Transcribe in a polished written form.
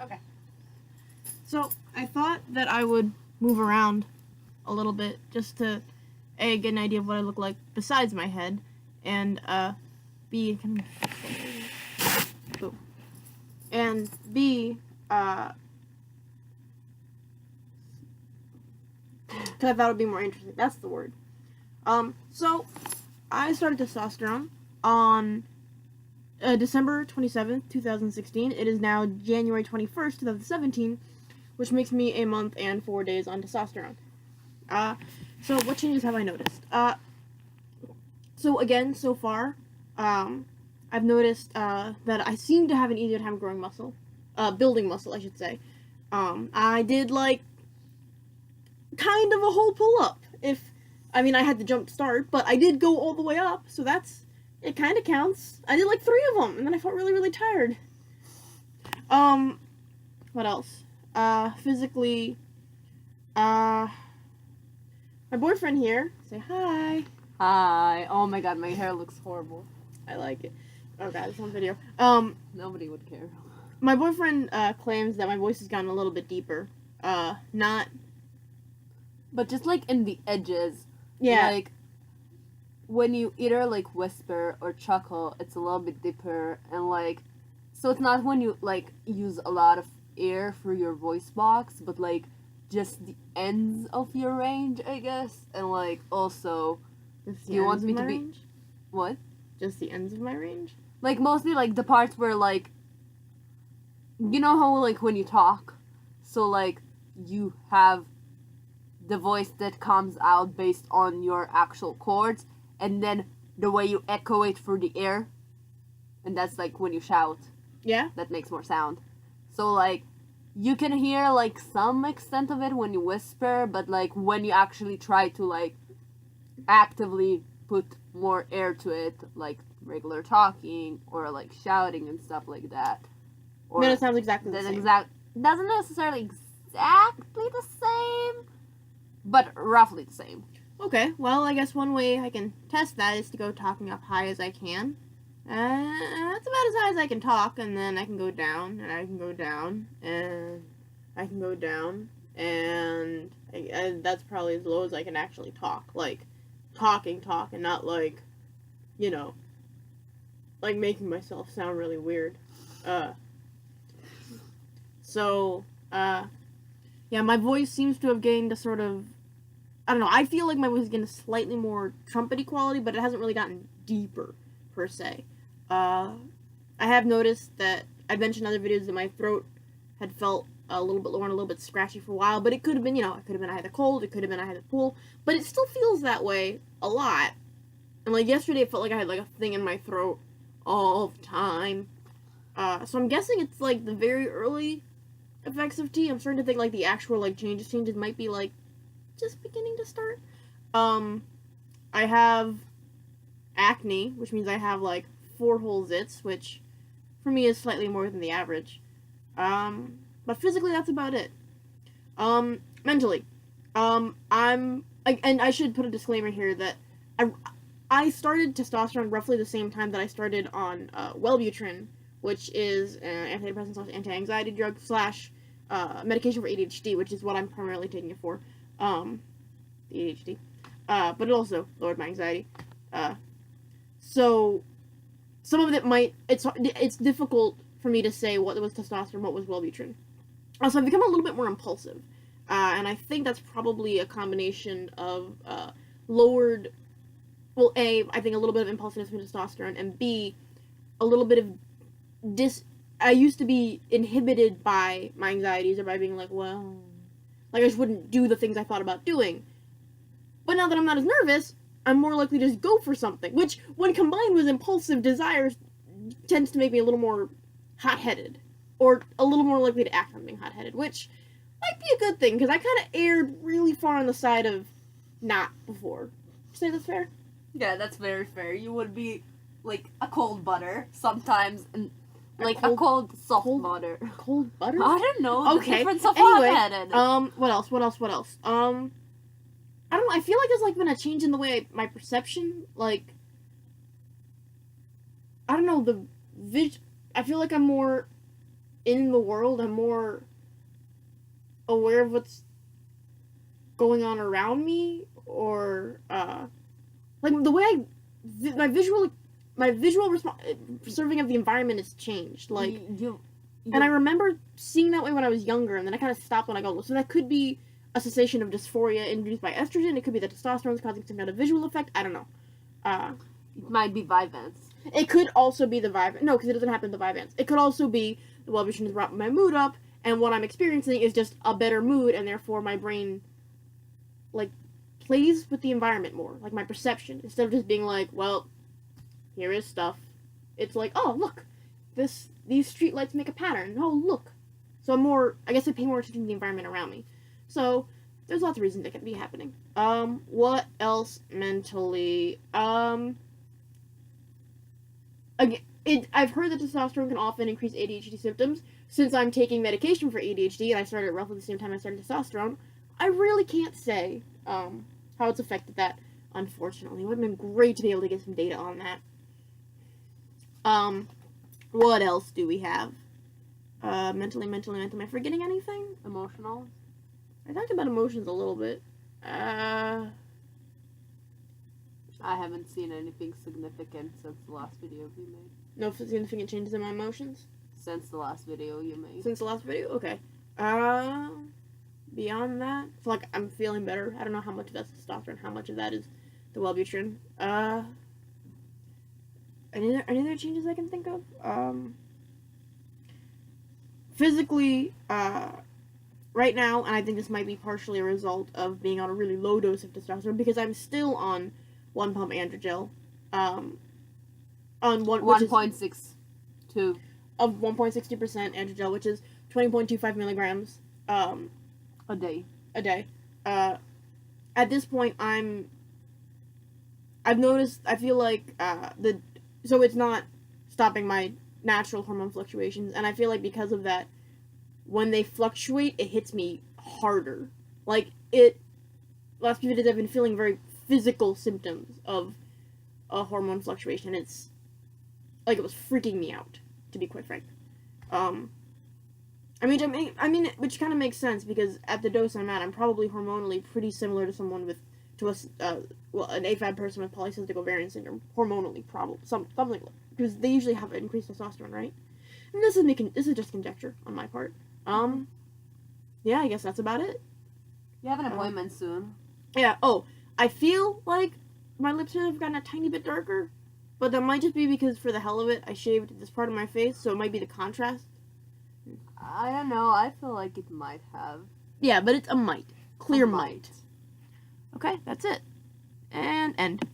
Okay. So, I thought that I would move around a little bit just to A, get an idea of what I look like besides my head, and B, and B, because I thought it would be more interesting. That's the word. So, I started testosterone on December 27th, 2016. It is now January 21st, 2017, which makes me a month and 4 days on testosterone. So what changes have I noticed? So again, so far, I've noticed, that I seem to have an easier time growing muscle. Building muscle, I should say. I did, like, kind of a whole pull-up. I had to jump start, but I did go all the way up, so it kind of counts. I did, like, 3 of them, and then I felt really, really tired. What else? Physically, my boyfriend here, say hi. Hi. Oh my god, my hair looks horrible. I like it. Oh god, it's on video. Nobody would care. My boyfriend, claims that my voice has gotten a little bit deeper. Not... But just, like, in the edges. Yeah. Like, when you either, like, whisper or chuckle, it's a little bit deeper. And, like, so it's not when you, like, use a lot of air for your voice box, but, like, just the ends of your range, I guess. And, like, also, do you want me to be... Range? What? Just the ends of my range? Like, mostly, like, the parts where, like, you know how, like, when you talk, so, like, you have the voice that comes out based on your actual chords, and then the way you echo it through the air, and that's, like, when you shout. Yeah? That makes more sound. So, like, you can hear, like, some extent of it when you whisper, but, like, when you actually try to, like, actively put more air to it, like regular talking or, like, shouting and stuff like that. Or then it sounds exactly the same. Doesn't necessarily exactly the same, but roughly the same. Okay, well, I guess one way I can test that is to go talking up high as I can. That's about as high as I can talk, and then I can go down, and I can go down, and I can go down, and that's probably as low as I can actually talk. Like, talk, and not, like, you know, like, making myself sound really weird. Yeah, my voice seems to have gained a sort of, I don't know, I feel like my voice is getting a slightly more trumpety quality, but it hasn't really gotten deeper, per se. I have noticed that, I mentioned in other videos that my throat had felt a little bit lower and a little bit scratchy for a while, but it could have been, I had a cold, it could have been I had a pool, but it still feels that way a lot. And, like, yesterday it felt like I had, like, a thing in my throat all the time. So I'm guessing it's, like, the very early effects of tea. I'm starting to think, like, the actual, like, changes might be, like, just beginning to start. I have acne, which means I have, like, 4 whole zits, which for me is slightly more than the average. But physically, that's about it. Mentally, and I should put a disclaimer here that I started testosterone roughly the same time that I started on Wellbutrin, which is an antidepressant / anti-anxiety drug / medication for ADHD, which is what I'm primarily taking it for. The ADHD. But it also lowered my anxiety. So some of it it's difficult for me to say what was testosterone, what was Wellbutrin. So I've become a little bit more impulsive. And I think that's probably a combination of lowered, well, A, I think a little bit of impulsiveness from testosterone, and B, a little bit of I used to be inhibited by my anxieties or by being like, well, like I just wouldn't do the things I thought about doing. But now that I'm not as nervous, I'm more likely to just go for something, which, when combined with impulsive desires, tends to make me a little more hot-headed, or a little more likely to act on being hot-headed, which might be a good thing, because I kind of erred really far on the side of not before. Would you say that's fair? Yeah, that's very fair. You would be, like, a cold butter sometimes, and like a cold soft butter. Cold butter? I don't know. Okay. The difference of anyway, hot-headed. What else? I feel like there's like been a change in the way my perception, like, I don't know, I feel like I'm more in the world. I'm more aware of what's going on around me, or like the way my visual preserving of the environment has changed. Like, and I remember seeing that way when I was younger, and then I kind of stopped when I got older. So that could be a cessation of dysphoria induced by estrogen. It could be that testosterone is causing some kind of visual effect. I don't know. It might be Vyvanse. It could also be the Vyvanse. No, because it doesn't happen to the Vyvanse. It could also be the Wellbutrin has brought my mood up, and what I'm experiencing is just a better mood, and therefore my brain, like, plays with the environment more. Like, my perception. Instead of just being like, well, here is stuff. It's like, oh, look. These streetlights make a pattern. Oh, look. So I guess I pay more attention to the environment around me. So, there's lots of reasons that can be happening. What else mentally? Again, I've heard that testosterone can often increase ADHD symptoms. Since I'm taking medication for ADHD, and I started roughly the same time I started testosterone, I really can't say, how it's affected that, unfortunately. It would have been great to be able to get some data on that. What else do we have? Mentally. Am I forgetting anything? Emotional? I talked about emotions a little bit. I haven't seen anything significant since the last video you made. No significant changes in my emotions? Since the last video you made. Since the last video? Okay. Beyond that, it's like I'm feeling better. I don't know how much of that's testosterone, how much of that is the Wellbutrin. Any other changes I can think of? Physically, right now, and I think this might be partially a result of being on a really low dose of testosterone, because I'm still on 1 pump androgel, on 1.62 of 1.60% androgel, which is 20.25 milligrams a day. At this point, I've noticed, I feel like so it's not stopping my natural hormone fluctuations, and I feel like because of that, when they fluctuate, it hits me harder. Like, last few days I've been feeling very physical symptoms of a hormone fluctuation. It's like it was freaking me out, to be quite frank. I mean, which kind of makes sense, because at the dose I'm at, I'm probably hormonally pretty similar to someone an AFAB person with polycystic ovarian syndrome, hormonally, probably something like that, because they usually have increased testosterone, right? And this is just conjecture on my part. Yeah, I guess that's about it. You have an appointment soon. Yeah. Oh, I feel like my lips have gotten a tiny bit darker, but that might just be because, for the hell of it, I shaved this part of my face, so it might be the contrast. I don't know. I feel like it might have. Yeah, but it's a might. Clear might. Okay, that's it. And end.